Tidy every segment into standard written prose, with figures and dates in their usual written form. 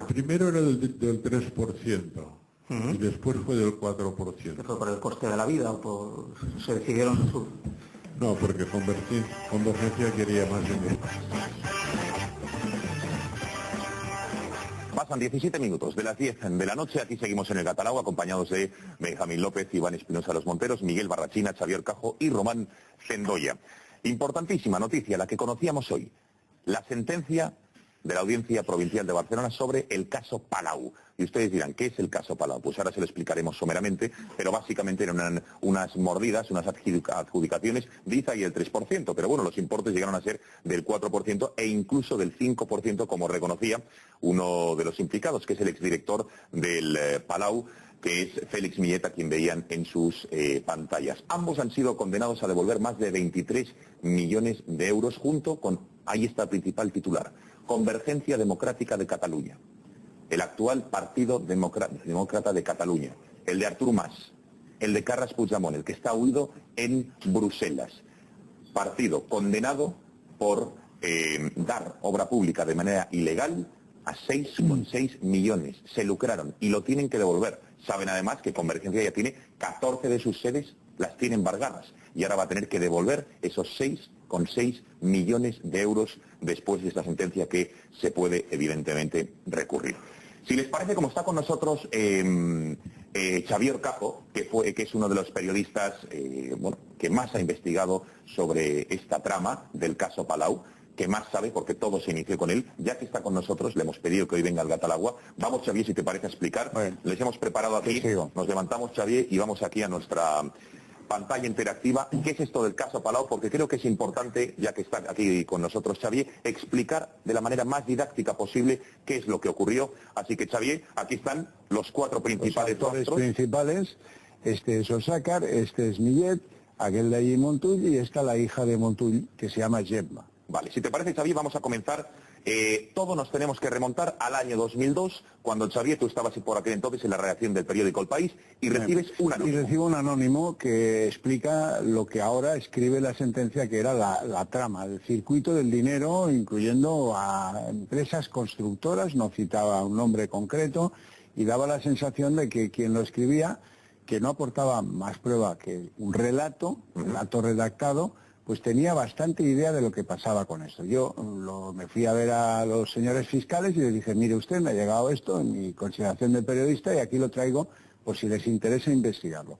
Primero era del 3%. Y después fue del 4%. ¿Que fue por el coste de la vida o se decidieron su...? No, porque Convergencia quería más dinero. Pasan 17 minutos de las 10 de la noche, aquí seguimos en el Catalao, acompañados de Benjamín López, Iván Espinosa Los Monteros, Miguel Barrachina, Xavier Cajo y Román Cendoya. Importantísima noticia, la que conocíamos hoy, la sentencia de la Audiencia Provincial de Barcelona sobre el caso Palau. Y ustedes dirán, ¿qué es el caso Palau? Pues ahora se lo explicaremos someramente, pero básicamente eran unas mordidas, unas adjudicaciones de IZA y el 3%, pero bueno, los importes llegaron a ser del 4% e incluso del 5%, como reconocía uno de los implicados, que es el exdirector del Palau, que es Félix Milleta, quien veían en sus pantallas. Ambos han sido condenados a devolver más de 23 millones de euros junto con, ahí está el principal titular, Convergencia Democrática de Cataluña, el actual Partido Demócrata de Cataluña, el de Artur Mas, el de Carles Puigdemont, el que está huido en Bruselas. Partido condenado por dar obra pública de manera ilegal a 6,6 millones. Se lucraron y lo tienen que devolver. Saben además que Convergencia ya tiene 14 de sus sedes, las tiene embargadas. Y ahora va a tener que devolver esos 6,6 millones de euros después de esta sentencia que se puede evidentemente recurrir. Si les parece, como está con nosotros Xavier Cajo, que es uno de los periodistas que más ha investigado sobre esta trama del caso Palau, que más sabe porque todo se inició con él, ya que está con nosotros, le hemos pedido que hoy venga al Gatalagua. Vamos, Xavier, si te parece explicar. Bueno, les hemos preparado aquí, nos levantamos, Xavier, y vamos aquí a nuestra pantalla interactiva. ¿Qué es esto del caso Palau? Porque creo que es importante, ya que está aquí con nosotros Xavier, explicar de la manera más didáctica posible qué es lo que ocurrió. Así que, Xavier, aquí están los cuatro principales rostros. Principales, este es Osàcar, este es Millet, aquel de allí Montull, y esta la hija de Montull, que se llama Gemma. Vale, si te parece, Xavier, vamos a comenzar. Todos nos tenemos que remontar al año 2002, cuando, Xavier, tú estabas por aquel entonces en la redacción del periódico El País y recibes un anónimo. Y recibo un anónimo que explica lo que ahora escribe la sentencia, que era la trama, el circuito del dinero, incluyendo a empresas constructoras, no citaba un nombre concreto, y daba la sensación de que quien lo escribía, que no aportaba más prueba que un relato redactado, pues tenía bastante idea de lo que pasaba con esto. Yo me fui a ver a los señores fiscales y les dije, mire usted, me ha llegado esto en mi consideración de periodista y aquí lo traigo por si les interesa investigarlo.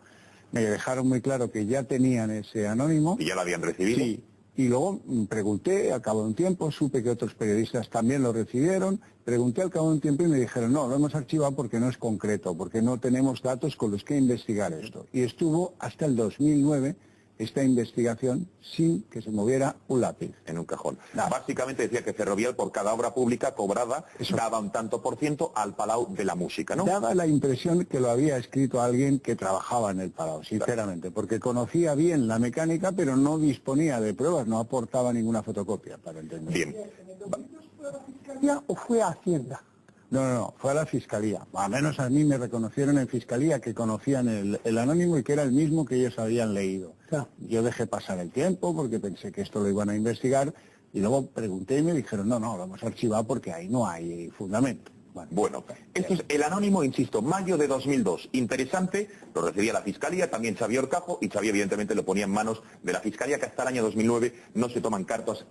Me dejaron muy claro que ya tenían ese anónimo. ¿Y ya lo habían recibido? Sí. Y luego pregunté, al cabo de un tiempo, supe que otros periodistas también lo recibieron, pregunté al cabo de un tiempo y me dijeron, no, lo hemos archivado porque no es concreto, porque no tenemos datos con los que investigar esto. Y estuvo hasta el 2009 esta investigación sin que se moviera un lápiz. En un cajón. Básicamente decía que Ferrovial, por cada obra pública cobrada, daba un tanto por ciento al Palau de la Música, ¿no? Daba la impresión que lo había escrito alguien que trabajaba en el Palau, sinceramente, porque conocía bien la mecánica, pero no disponía de pruebas, no aportaba ninguna fotocopia, para entender. Bien. ¿Fue a la Fiscalía o fue a Hacienda? No, fue a la Fiscalía. Al menos a mí me reconocieron en Fiscalía que conocían el anónimo y que era el mismo que ellos habían leído. Yo dejé pasar el tiempo porque pensé que esto lo iban a investigar y luego pregunté y me dijeron, no, lo hemos archivado porque ahí no hay fundamento. Bueno, esto es el anónimo, insisto, mayo de 2002. Interesante, lo recibía la Fiscalía, también Xavier Cajo, y Xavier evidentemente lo ponía en manos de la Fiscalía, que hasta el año 2009 no se toman cartas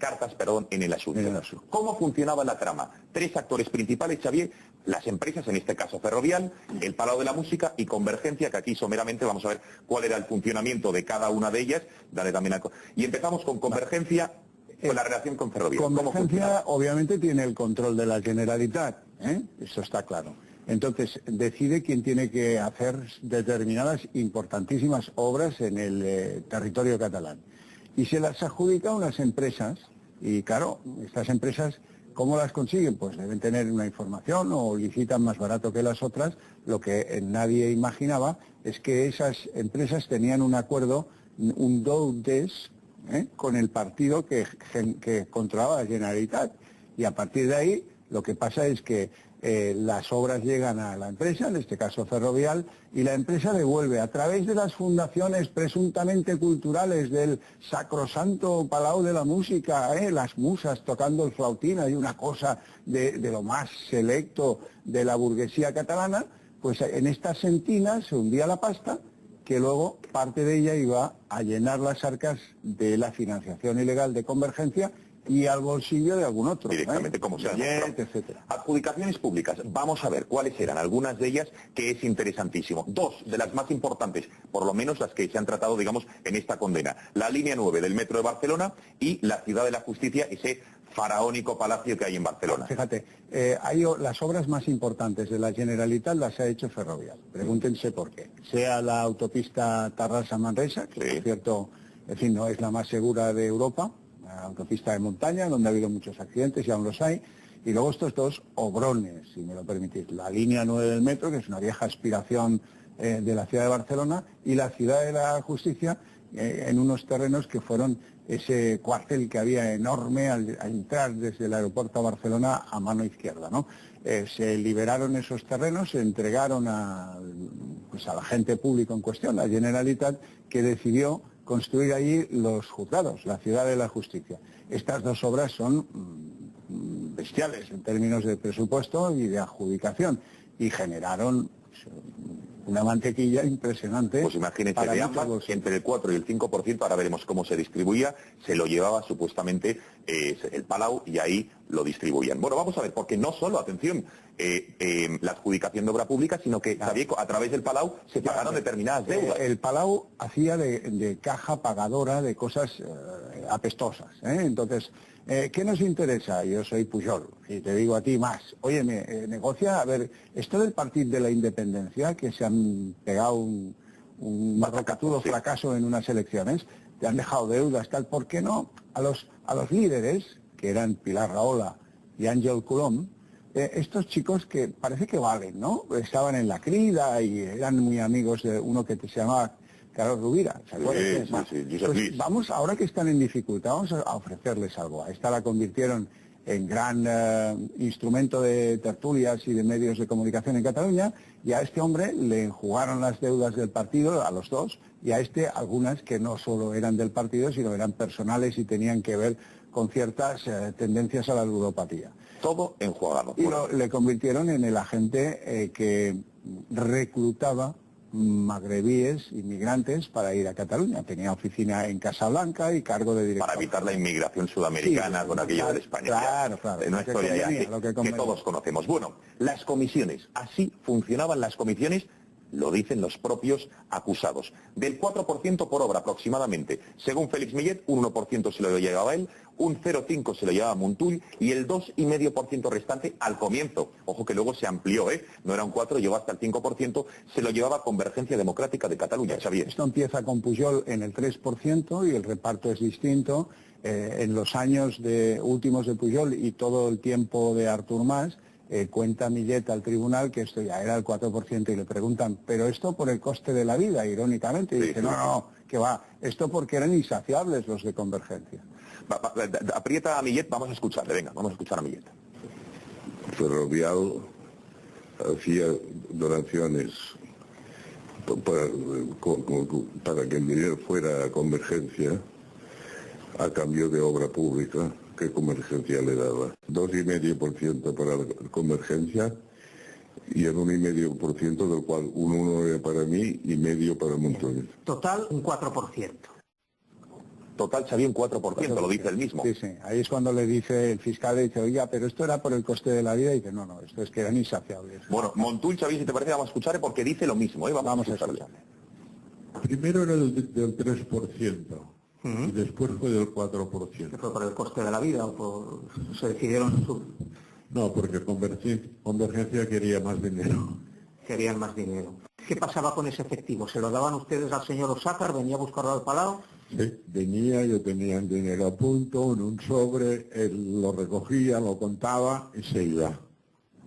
en el asunto. ¿Cómo funcionaba la trama? Tres actores principales, Xavier, las empresas, en este caso Ferrovial, el Palau de la Música y Convergencia, que aquí someramente vamos a ver cuál era el funcionamiento de cada una de ellas. Y empezamos con Convergencia. Con la relación con Ferrovial. Convergencia obviamente tiene el control de la Generalitat, eso está claro. Entonces decide quién tiene que hacer determinadas importantísimas obras en el territorio catalán. Y se las adjudica a unas empresas, y claro, estas empresas, ¿cómo las consiguen? Pues deben tener una información o licitan más barato que las otras. Lo que nadie imaginaba es que esas empresas tenían un acuerdo, un do des, con el partido que controlaba la Generalitat, y a partir de ahí Lo que pasa es que las obras llegan a la empresa, en este caso Ferrovial, y la empresa devuelve a través de las fundaciones presuntamente culturales del sacrosanto Palau de la Música, las musas tocando el flautín, hay una cosa de lo más selecto de la burguesía catalana, pues en estas sentinas se hundía la pasta, que luego parte de ella iba a llenar las arcas de la financiación ilegal de Convergencia y al bolsillo de algún otro. Directamente, como se demostró. Etcétera. Adjudicaciones públicas. Vamos a ver cuáles eran algunas de ellas, que es interesantísimo. Dos de las más importantes, por lo menos las que se han tratado, digamos, en esta condena. La línea 9 del Metro de Barcelona y la Ciudad de la Justicia, ese faraónico palacio que hay en Barcelona. Fíjate, las obras más importantes de la Generalitat las ha hecho Ferrovial. Pregúntense por qué. Sea la autopista Tarrasa-Manresa, que por cierto, en fin, no es la más segura de Europa, la autopista de montaña, donde ha habido muchos accidentes y aún los hay, y luego estos dos obrones, si me lo permitís. La línea 9 del metro, que es una vieja aspiración de la ciudad de Barcelona, y la Ciudad de la Justicia, en unos terrenos que fueron ese cuartel que había enorme al entrar desde el aeropuerto a Barcelona a mano izquierda, ¿no? Se liberaron esos terrenos, se entregaron pues a la gente pública en cuestión, la Generalitat, que decidió construir allí los juzgados, la Ciudad de la Justicia. Estas dos obras son bestiales en términos de presupuesto y de adjudicación y generaron una mantequilla impresionante. Pues imagínense, de ambas, entre el 4 y el 5%, ahora veremos cómo se distribuía, se lo llevaba supuestamente el Palau y ahí lo distribuían. Bueno, vamos a ver, porque no solo, atención, la adjudicación de obra pública, sino que a través del Palau se pagaron determinadas deudas. El Palau hacía de caja pagadora de cosas apestosas, Entonces, ¿qué nos interesa? Yo soy Pujol y te digo a ti más. Oye, negocia, a ver, esto del Partido de la Independencia, que se han pegado un marrocatudo fracaso en unas elecciones, te han dejado deudas, tal, ¿por qué no? A los líderes, que eran Pilar Rahola y Ángel Colom, estos chicos que parece que valen, ¿no? Estaban en la crida y eran muy amigos de uno que se llamaba Carlos Rubira. Pues vamos, ahora que están en dificultad, vamos a ofrecerles algo. A esta la convirtieron en gran instrumento de tertulias y de medios de comunicación en Cataluña, y a este hombre le enjugaron las deudas del partido, a los dos, y a este algunas que no solo eran del partido, sino eran personales y tenían que ver con ciertas tendencias a la ludopatía. Todo enjuagado. Y le convirtieron en el agente que reclutaba magrebíes, inmigrantes, para ir a Cataluña. Tenía oficina en Casablanca y cargo de director. Para evitar la inmigración sudamericana, con aquello de España. Claro. Una historia ya que todos conocemos. Bueno, las comisiones. Así funcionaban las comisiones, lo dicen los propios acusados. Del 4% por obra aproximadamente. Según Félix Millet, un 1% se lo llevaba él, un 0,5% se lo llevaba Montull y el 2,5% restante al comienzo. Ojo que luego se amplió, no era un 4%, llegó hasta el 5%, se lo llevaba Convergencia Democrática de Cataluña, Xavier. Esto empieza con Pujol en el 3% y el reparto es distinto. En los años últimos de Pujol y todo el tiempo de Artur Mas, cuenta Millet al tribunal que esto ya era el 4% y le preguntan, ¿pero esto por el coste de la vida? Irónicamente. Y dice, no, que va, esto porque eran insaciables los de Convergencia. Aprieta a Millet, vamos a escucharle, venga, vamos a escuchar a Millet. Ferrovial hacía donaciones para que el dinero fuera a Convergencia a cambio de obra pública que Convergencia le daba. 2,5% para la Convergencia y el 1,5% del cual un 1 era para mí y medio para Montoya. Total, un 4%. Total, Xavier, un 4%, lo dice él mismo. Sí, ahí es cuando le dice el fiscal, le dice, oiga, pero esto era por el coste de la vida, y dice, no, esto es que eran insaciables. Bueno, Montull, Xavier, si te parece, vamos a escucharle porque dice lo mismo, Vamos a escucharle. Primero era del 3%. Y después fue del 4%. ¿Que fue por el coste de la vida o se decidieron? No, porque Convergencia quería más dinero. Querían más dinero. ¿Qué pasaba con ese efectivo? ¿Se lo daban ustedes al señor Osácar? ¿Venía a buscarlo al Palau? Sí, venía, yo tenía el dinero a punto, en un sobre, él lo recogía, lo contaba y se iba.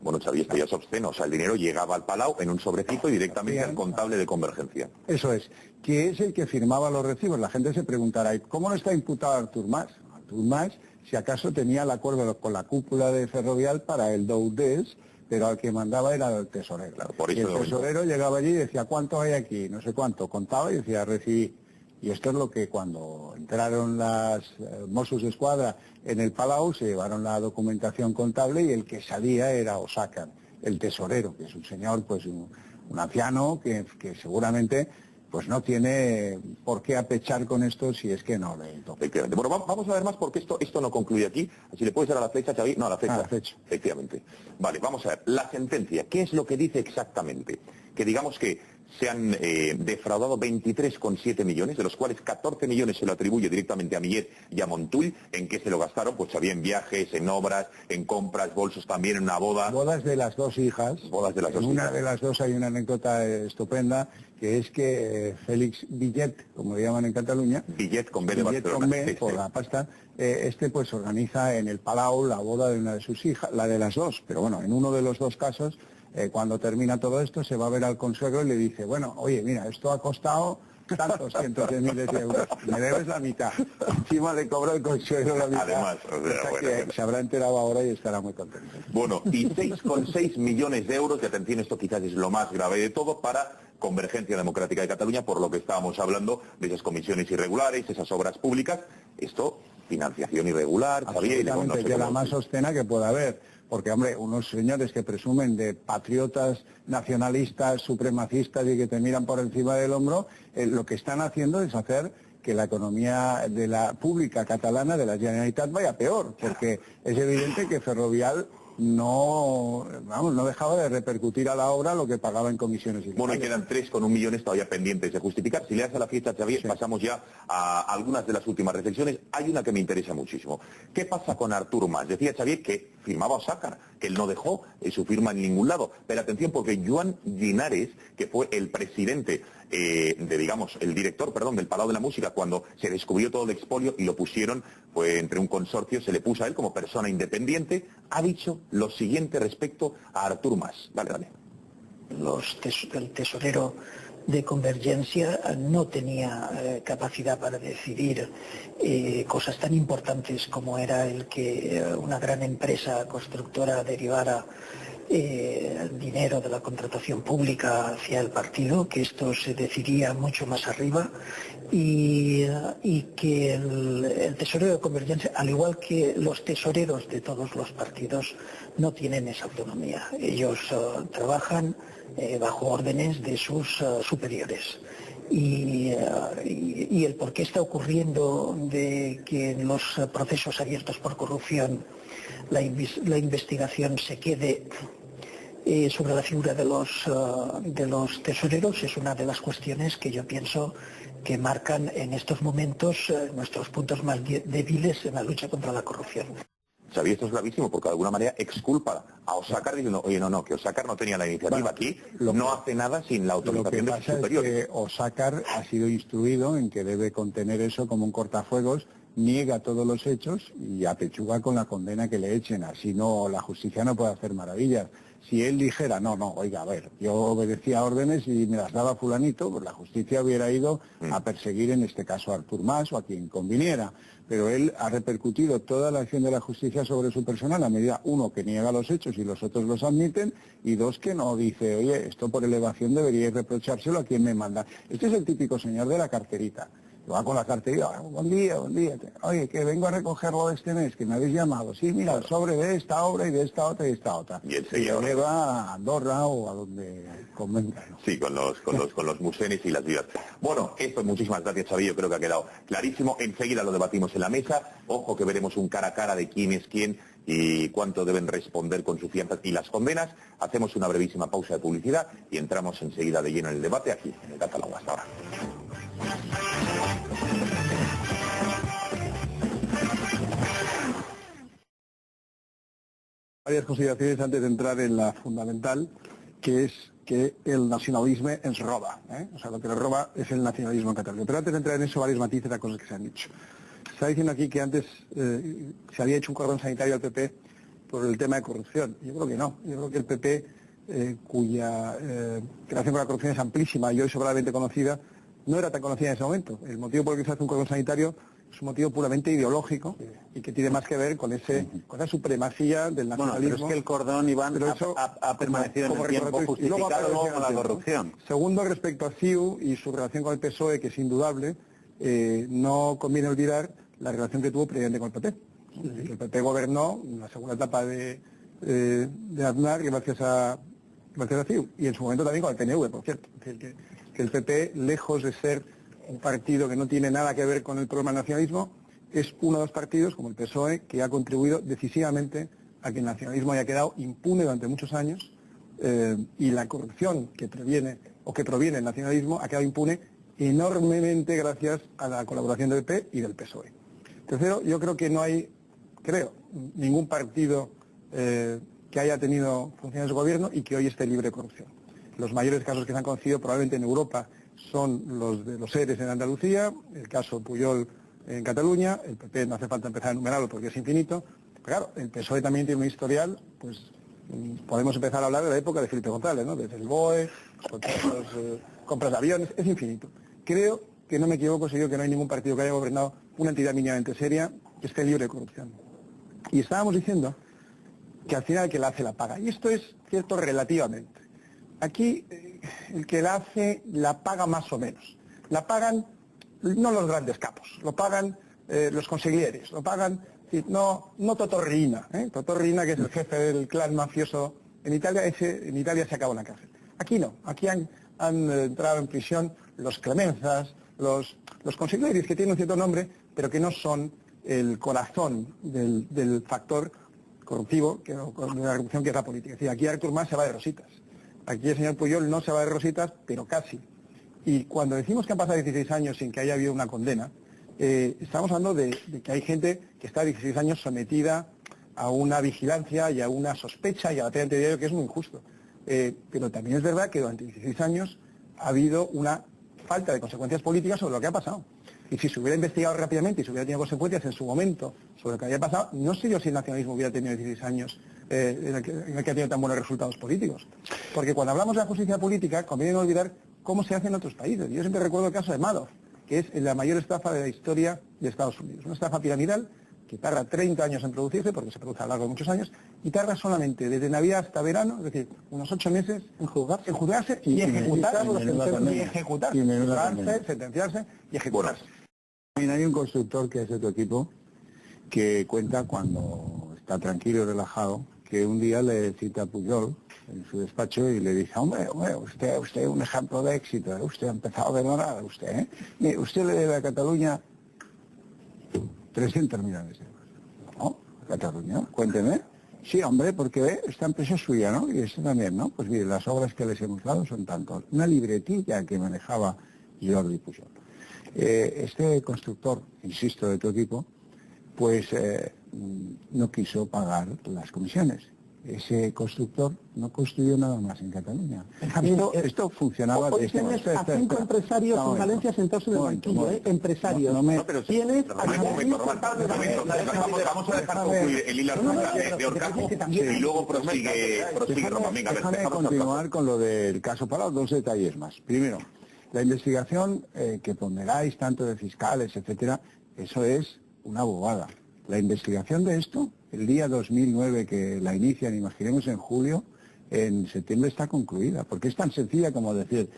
Bueno, Xavier, esto ya es obsceno. O sea, el dinero llegaba al Palau en un sobrecito y directamente al contable de Convergencia. Eso es. Que es el que firmaba los recibos. La gente se preguntará, ¿cómo no está imputado Artur Mas? Artur Mas si acaso tenía el acuerdo con la cúpula de Ferrovial para el DOUDES, pero al que mandaba era el tesorero. Claro, por y eso el tesorero llegaba allí y decía, ¿cuánto hay aquí? No sé cuánto. Contaba y decía, recibí. Y esto es lo que cuando entraron las Mossos d'Esquadra en el Palau, se llevaron la documentación contable y el que salía era Osàcar, el tesorero, que es un señor, pues un anciano que seguramente pues no tiene por qué apechar con esto si es que no le toca. Efectivamente. Bueno, vamos a ver más porque esto no concluye aquí. Si le puedes dar a la flecha, Xavi. No, a la flecha. La flecha. Efectivamente. Vale, vamos a ver. La sentencia, ¿qué es lo que dice exactamente? Que digamos que se han defraudado 23,7 millones, de los cuales 14 millones se lo atribuye directamente a Millet y a Montull. ¿En qué se lo gastaron? Pues había en viajes, en obras, en compras, bolsos también, en una boda. Bodas de las dos hijas. Bodas de las dos hijas. En una de las dos hay una anécdota estupenda, que es que Félix Villet, como le llaman en Cataluña, Villet con B de Villet Barcelona. con B, por la pasta, pues organiza en el Palau la boda de una de sus hijas, la de las dos, pero bueno, en uno de los dos casos, cuando termina todo esto, se va a ver al consuegro y le dice, bueno, oye, mira, esto ha costado tantos cientos de miles de euros, me debes la mitad. Encima le cobra el consuegro la mitad. Además, Se habrá enterado ahora y estará muy contento. Bueno, y 6,6 millones de euros, y atención, esto quizás es lo más grave de todo, para Convergencia Democrática de Cataluña, por lo que estábamos hablando de esas comisiones irregulares, esas obras públicas. Esto, financiación irregular, absolutamente, no sé, la más obscena que pueda haber. Porque, hombre, unos señores que presumen de patriotas, nacionalistas, supremacistas y que te miran por encima del hombro, lo que están haciendo es hacer que la economía de la pública catalana, de la Generalitat, vaya peor, porque es evidente que Ferrovial no dejaba de repercutir a la obra lo que pagaba en comisiones. Bueno, y quedan 3,1 millones todavía pendientes de justificar. Si le das a la fiesta, Xavier, sí. Pasamos ya a algunas de las últimas reflexiones. Hay una que me interesa muchísimo. ¿Qué pasa con Artur Mas? Decía Xavier que firmaba Osàcar, que él no dejó su firma en ningún lado. Pero atención, porque Joan Llinares, que fue el presidente el director, del Palau de la Música, cuando se descubrió todo el expolio y lo pusieron, pues entre un consorcio, se le puso a él como persona independiente, ha dicho lo siguiente respecto a Artur Mas. Dale. El tesorero de Convergencia no tenía capacidad para decidir cosas tan importantes como era el que una gran empresa constructora derivara dinero de la contratación pública hacia el partido, que esto se decidía mucho más arriba y que el tesorero de Convergencia, al igual que los tesoreros de todos los partidos, no tienen esa autonomía. Ellos trabajan bajo órdenes de sus superiores. Y el por qué está ocurriendo de que en los procesos abiertos por corrupción la investigación se quede sobre la figura de los tesoreros es una de las cuestiones que yo pienso que marcan en estos momentos nuestros puntos más débiles en la lucha contra la corrupción. Xavier, esto es gravísimo porque de alguna manera exculpa a Osàcar diciendo, oye, no, que Osàcar no tenía la iniciativa aquí, no hace nada sin la autorización de sus superiores. Es que Osàcar ha sido instruido en que debe contener eso como un cortafuegos, niega todos los hechos y apechuga con la condena que le echen, así no, la justicia no puede hacer maravillas. Si él dijera, no, oiga, a ver, yo obedecía órdenes y me las daba fulanito, pues la justicia hubiera ido a perseguir en este caso a Artur Mas o a quien conviniera. Pero él ha repercutido toda la acción de la justicia sobre su persona, a la medida, uno, que niega los hechos y los otros los admiten, y dos, que no dice, oye, esto por elevación debería reprochárselo a quien me manda. Este es el típico señor de la carterita. Va con la carterita, buen día, oye, que vengo a recogerlo de este mes, que me habéis llamado. Sí, mira, el sobre de esta obra y de esta otra y de esta otra. Y lo lleva a Andorra o a donde convenga, ¿no? Sí, con los musenes y las vidas. Bueno, esto, muchísimas gracias, Xavi, yo creo que ha quedado clarísimo. Enseguida lo debatimos en la mesa. Ojo que veremos un cara a cara de quién es quién y cuánto deben responder con sus fianzas y las condenas. Hacemos una brevísima pausa de publicidad y entramos enseguida de lleno en el debate aquí en el Catalán. Hasta ahora. Varias consideraciones antes de entrar en la fundamental, que es que el nacionalismo ens roba. O sea, lo que nos roba es el nacionalismo en Cataluña. Pero antes de entrar en eso, varios matices a cosas que se han dicho. Se está diciendo aquí que antes se había hecho un cordón sanitario al PP por el tema de corrupción. Yo creo que no. Yo creo que el PP, cuya relación con la corrupción es amplísima y hoy sobradamente conocida, no era tan conocida en ese momento. El motivo por el que se hace un cordón sanitario es un motivo puramente ideológico y que tiene más que ver con esa supremacía del nacionalismo. Bueno, pero es que el cordón, Iván, ha permanecido en el tiempo justificado luego con la corrupción. Segundo, respecto a CiU y su relación con el PSOE, que es indudable, no conviene olvidar la relación que tuvo previamente con el PP. El PP gobernó en la segunda etapa de Aznar gracias a CiU, y en su momento también con el PNV, por cierto. Es decir, que el PP, lejos de ser un partido que no tiene nada que ver con el problema del nacionalismo, es uno de los partidos, como el PSOE, que ha contribuido decisivamente a que el nacionalismo haya quedado impune durante muchos años, y la corrupción que proviene del nacionalismo ha quedado impune enormemente gracias a la colaboración del PP y del PSOE. Tercero, yo creo que no hay, ningún partido que haya tenido funciones de gobierno y que hoy esté libre de corrupción. Los mayores casos que se han conocido probablemente en Europa son los de los ERES en Andalucía, el caso Pujol en Cataluña, el PP no hace falta empezar a enumerarlo porque es infinito. Pero claro, el PSOE también tiene un historial, pues podemos empezar a hablar de la época de Felipe González, ¿no? Desde el BOE, compras de aviones, es infinito. Creo que no me equivoco si digo que no hay ningún partido que haya gobernado una entidad mínimamente seria que esté libre de corrupción. Y estábamos diciendo que al final el que la hace la paga. Y esto es cierto relativamente. Aquí el que la hace la paga más o menos. La pagan no los grandes capos, lo pagan los consiglieres, lo pagan no Totorrina, Totorrina, que es el jefe del clan mafioso en Italia, en Italia se acabó en la cárcel. Aquí no, aquí han entrado en prisión los Clemenzas, los consiglieres que tienen un cierto nombre, pero que no son el corazón del factor corruptivo, de la corrupción que es la política. Es decir, aquí Artur Mas se va de rositas. Aquí el señor Pujol no se va de rositas, pero casi. Y cuando decimos que han pasado 16 años sin que haya habido una condena, estamos hablando de que hay gente que está 16 años sometida a una vigilancia y a una sospecha y a la batalla diario que es muy injusto. Pero también es verdad que durante 16 años ha habido una falta de consecuencias políticas sobre lo que ha pasado. Y si se hubiera investigado rápidamente y se hubiera tenido consecuencias en su momento sobre lo que había pasado, no sé yo si el nacionalismo hubiera tenido 16 años en el que ha tenido tan buenos resultados políticos. Porque cuando hablamos de la justicia política, conviene no olvidar cómo se hace en otros países. Yo siempre recuerdo el caso de Madoff, que es la mayor estafa de la historia de Estados Unidos. Una estafa piramidal que tarda 30 años en producirse, porque se produce a lo largo de muchos años, y tarda solamente desde Navidad hasta verano, es decir, unos 8 meses en juzgarse y ejecutarse, sentenciarse y ejecutarse. Hay un constructor que es de tu equipo que cuenta cuando está tranquilo y relajado que un día le cita a Pujol en su despacho y le dice, hombre, usted es un ejemplo de éxito, usted ha empezado de nada, usted, Mire, usted le debe a Cataluña 300 millones de euros. ¿No? Cataluña, cuénteme. Sí, hombre, porque esta empresa es suya, ¿no? Y esto también, ¿no? Pues mire, las obras que les hemos dado son tantos. Una libretilla que manejaba Jordi Pujol. Este constructor, insisto, de tu equipo, pues no quiso pagar las comisiones. Ese constructor no construyó nada más en Cataluña. Esto funcionaba... Hoy tienes a 5 empresarios en Valencia sentados en el banquillo, empresarios. Tienes a... Vamos a dejar concluir el hilo de Orcajo y luego prosigue Román. Venga, déjame continuar con lo del caso Palau, 2 detalles más. Primero, la investigación que ponderáis, tanto de fiscales, etcétera, eso es una bobada. La investigación de esto, el día 2009 que la inician, imaginemos en julio, en septiembre está concluida, porque es tan sencilla como decir,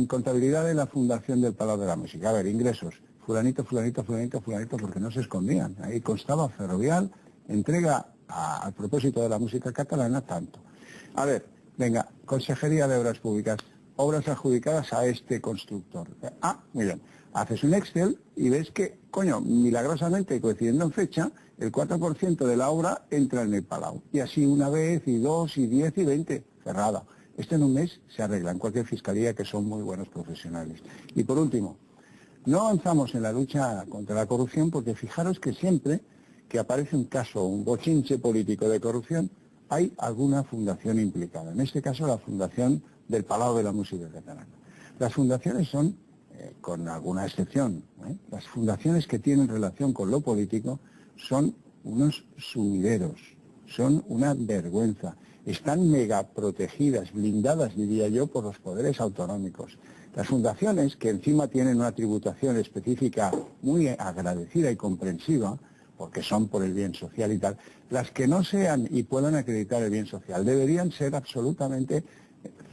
contabilidad de la Fundación del Palau de la Música. A ver, ingresos, fulanito, porque no se escondían. Ahí constaba Ferrovial, entrega al propósito de la música catalana tanto. A ver, venga, Consejería de Obras Públicas, obras adjudicadas a este constructor. Muy bien. Haces un Excel y ves que, milagrosamente, coincidiendo en fecha, el 4% de la obra entra en el Palau. Y así una vez, y 2, y 10, y 20, cerrada. Esto en un mes se arregla en cualquier fiscalía, que son muy buenos profesionales. Y por último, no avanzamos en la lucha contra la corrupción porque fijaros que siempre que aparece un caso, un bochinche político de corrupción, hay alguna fundación implicada. En este caso, la Fundación del Palau de la Música Catalana. Las fundaciones son, con alguna excepción, las fundaciones que tienen relación con lo político son unos sumideros, son una vergüenza. están mega protegidas, blindadas, diría yo, por los poderes autonómicos. Las fundaciones, que encima tienen una tributación específica muy agradecida y comprensiva, porque son por el bien social y tal, las que no sean y puedan acreditar el bien social deberían ser absolutamente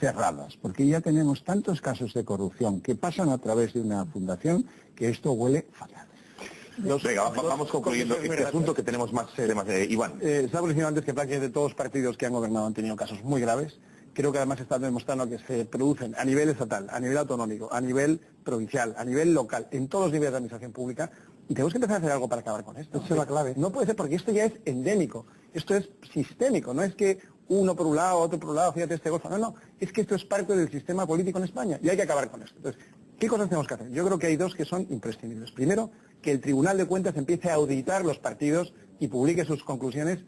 cerradas, porque ya tenemos tantos casos de corrupción que pasan a través de una fundación que esto huele fatal. Venga, vamos concluyendo este asunto, que tenemos más temas. Iván. Estaba diciendo antes que prácticamente todos los partidos que han gobernado han tenido casos muy graves. Creo que además están demostrando que se producen a nivel estatal, a nivel autonómico, a nivel provincial, a nivel local, en todos los niveles de administración pública, y tenemos que empezar a hacer algo para acabar con esto. Esa es la clave. No puede ser, porque esto ya es endémico, esto es sistémico, no es que uno por un lado, otro por un lado, fíjate este golfo. No, es que esto es parte del sistema político en España y hay que acabar con esto. Entonces, ¿qué cosas tenemos que hacer? Yo creo que hay dos que son imprescindibles. Primero, que el Tribunal de Cuentas empiece a auditar los partidos y publique sus conclusiones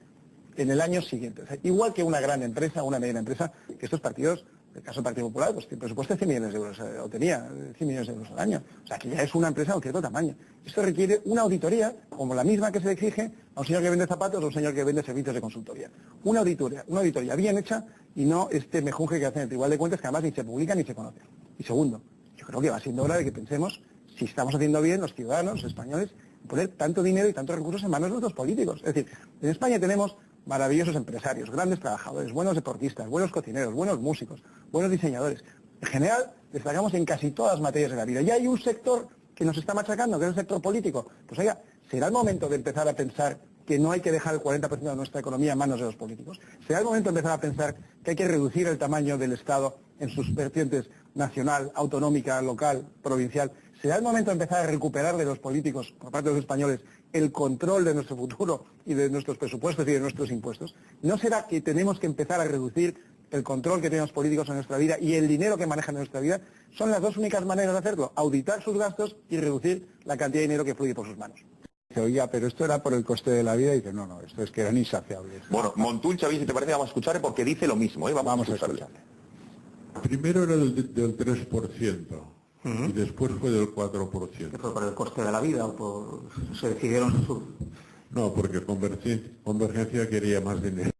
en el año siguiente. O sea, igual que una gran empresa, una mediana empresa, que estos partidos, en el caso del Partido Popular, pues tiene presupuesto de 100 millones de euros, o tenía 100 millones de euros al año. O sea, que ya es una empresa de un cierto tamaño. Esto requiere una auditoría, como la misma que se le exige a un señor que vende zapatos o a un señor que vende servicios de consultoría. Una auditoría bien hecha y no este mejunje que hacen en el Tribunal de Cuentas, que además ni se publica ni se conoce. Y segundo, yo creo que va siendo hora de que pensemos si estamos haciendo bien los ciudadanos españoles poner tanto dinero y tantos recursos en manos de nuestros políticos. Es decir, en España tenemos maravillosos empresarios, grandes trabajadores, buenos deportistas, buenos cocineros, buenos músicos, buenos diseñadores. En general, destacamos en casi todas las materias de la vida. Y hay un sector que nos está machacando, que es el sector político. Pues oiga, será el momento de empezar a pensar que no hay que dejar el 40% de nuestra economía en manos de los políticos. Será el momento de empezar a pensar que hay que reducir el tamaño del Estado en sus vertientes nacional, autonómica, local, provincial. Será el momento de empezar a recuperar de los políticos, por parte de los españoles, el control de nuestro futuro y de nuestros presupuestos y de nuestros impuestos. ¿No será que tenemos que empezar a reducir el control que tienen los políticos en nuestra vida y el dinero que manejan en nuestra vida? Son las dos únicas maneras de hacerlo: auditar sus gastos y reducir la cantidad de dinero que fluye por sus manos. Oiga, pero esto era por el coste de la vida, y dice, no, esto es que eran insaciables. Bueno, Montull, Xavier, si te parece, vamos a escucharle porque dice lo mismo, ¿eh? Vamos a escucharle. Primero era del 3%. Y después fue del 4%. ¿Que fue por el coste de la vida o por se decidieron No, porque Convergencia quería más dinero.